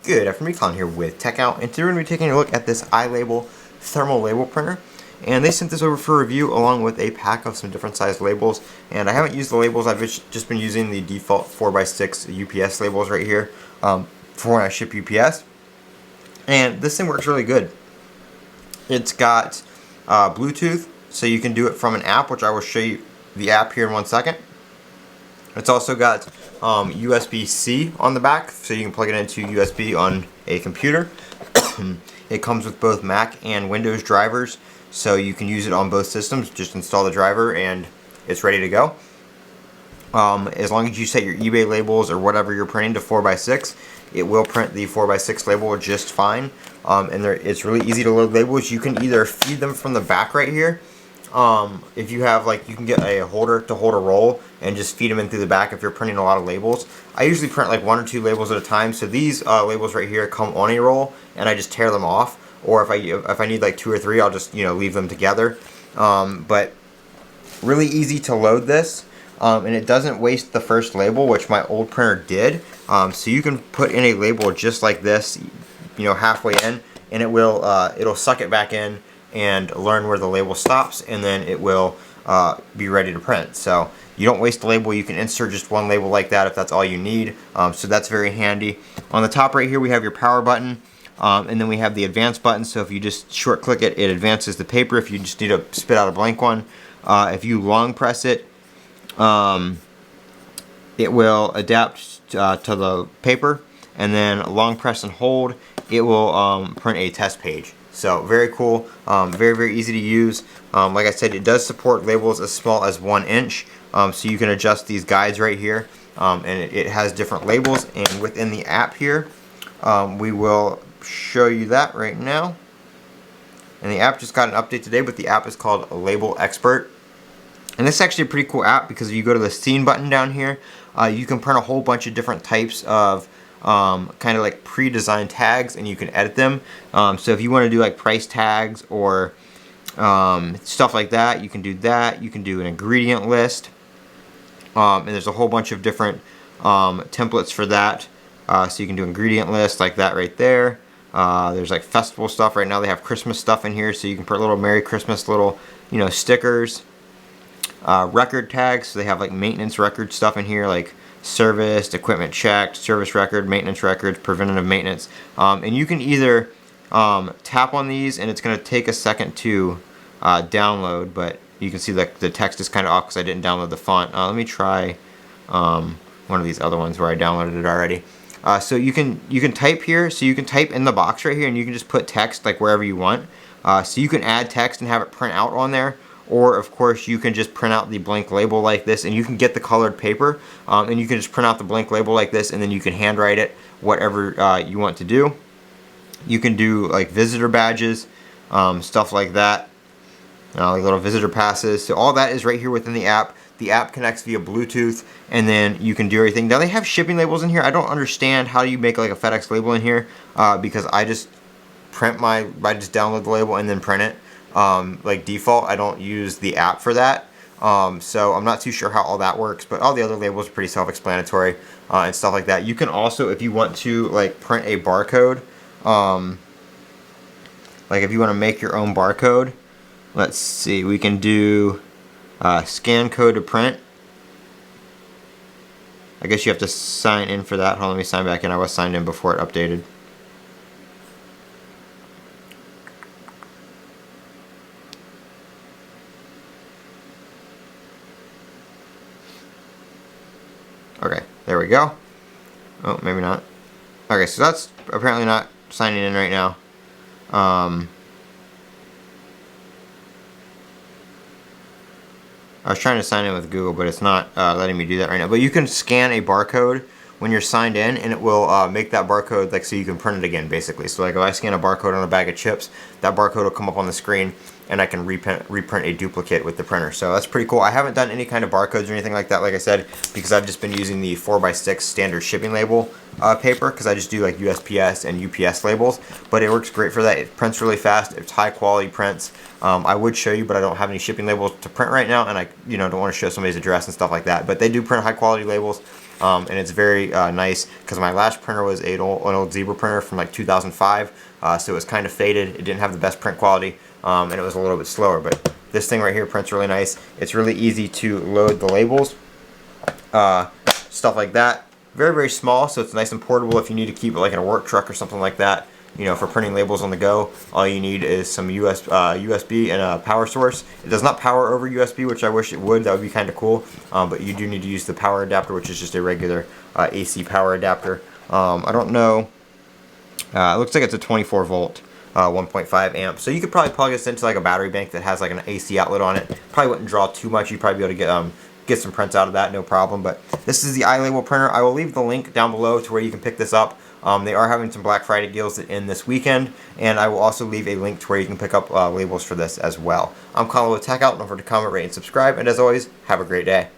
Good afternoon, Colin here with Techout, and today we're going to be taking a look at this iLabel thermal label printer. And they sent this over for review along with a pack of some different sized labels. And I haven't used the labels, I've just been using the default 4x6 UPS labels right here for when I ship UPS. And this thing works really good. It's got Bluetooth, so you can do it from an app, which I will show you the app here in 1 second. It's also got USB-C on the back, so you can plug it into USB on a computer. It comes with both Mac and Windows drivers, so you can use it on both systems. Just install the driver and it's ready to go. As long as you set your eBay labels or whatever you're printing to 4x6, it will print the 4x6 label just fine. And it's really easy to load labels. You can either feed them from the back right here. If you have, like, you can get a holder to hold a roll and just feed them in through the back if you're printing a lot of labels. I usually print like 1 or 2 labels at a time, so these labels right here come on a roll and I just tear them off. Or if I need like 2 or 3, I'll just leave them together. But really easy to load this, and it doesn't waste the first label, which my old printer did. So you can put in a label just like this, halfway in, and it'll suck it back in and learn where the label stops, and then it will be ready to print. So you don't waste the label. You can insert just one label like that if that's all you need. So that's very handy. On the top right here we have your power button, and then we have the advance button. So if you just short click it, it advances the paper if you just need to spit out a blank one. If you long press it, it will adapt to the paper, and then long press and hold, it will print a test page. So very cool, very easy to use. Like I said, it does support labels as small as 1 inch, so you can adjust these guides right here, and it has different labels. And within the app here, we will show you that right now. And the app just got an update today, but the app is called Label Expert. And this is actually a pretty cool app because if you go to the scene button down here, you can print a whole bunch of different types of kind of like pre-designed tags, and you can edit them. So if you want to do like price tags or stuff like that, you can do that. You can do an ingredient list, and there's a whole bunch of different templates for that. So you can do ingredient lists like that right there. There's like festival stuff. Right now they have Christmas stuff in here, so you can put little Merry Christmas little stickers. Record tags, so they have like maintenance record stuff in here, like serviced, equipment checked, service record, maintenance records, preventative maintenance. And you can either tap on these, and it's going to take a second to download, but you can see that the text is kind of off because I didn't download the font. Let me try one of these other ones where I downloaded it already. So you can type here, so you can type in the box right here, and you can just put text like wherever you want. So you can add text and have it print out on there. Or, of course, you can just print out the blank label like this, and you can get the colored paper, and you can just print out the blank label like this, and then you can handwrite it, whatever you want to do. You can do like visitor badges, stuff like that, like little visitor passes. So all that is right here within the app. The app connects via Bluetooth, and then you can do everything. Now they have shipping labels in here. I don't understand how you make like a FedEx label in here, because I just download the label and then print it. Like default, I don't use the app for that, so I'm not too sure how all that works, but all the other labels are pretty self-explanatory, and stuff like that. You can also, if you want to like print a barcode, like if you want to make your own barcode, let's see, we can do scan code to print. I guess you have to sign in for that. Hold on, let me sign back in. I was signed in before it updated. Okay, there we go. Oh, maybe not. Okay, so that's apparently not signing in right now. I was trying to sign in with Google, but it's not letting me do that right now. But you can scan a barcode when you're signed in, and it will make that barcode like so you can print it again, basically. So like if I scan a barcode on a bag of chips, that barcode will come up on the screen, and I can reprint a duplicate with the printer. So that's pretty cool. I haven't done any kind of barcodes or anything like that, like I said, because I've just been using the 4x6 standard shipping label paper, because I just do like USPS and UPS labels. But it works great for that. It prints really fast. It's high quality prints. I would show you, but I don't have any shipping labels to print right now, and I don't want to show somebody's address and stuff like that. But they do print high quality labels. and it's very nice because my last printer was an old Zebra printer from like 2005, so it was kind of faded. It didn't have the best print quality, and it was a little bit slower, but this thing right here prints really nice. It's really easy to load the labels, stuff like that. Very, very small, so it's nice and portable if you need to keep it like in a work truck or something like that. You know, for printing labels on the go, all you need is some USB and a power source. It does not power over USB, which I wish it would. That would be kind of cool. But you do need to use the power adapter, which is just a regular AC power adapter. I don't know. It looks like it's a 24 volt, 1.5 amp. So you could probably plug this into like a battery bank that has like an AC outlet on it. Probably wouldn't draw too much. You'd probably be able to get some prints out of that, no problem. But this is the iLabel printer. I will leave the link down below to where you can pick this up. They are having some Black Friday deals that end this weekend, and I will also leave a link to where you can pick up labels for this as well. I'm Colin with Techout. Don't forget to comment, rate, and subscribe, and as always, have a great day.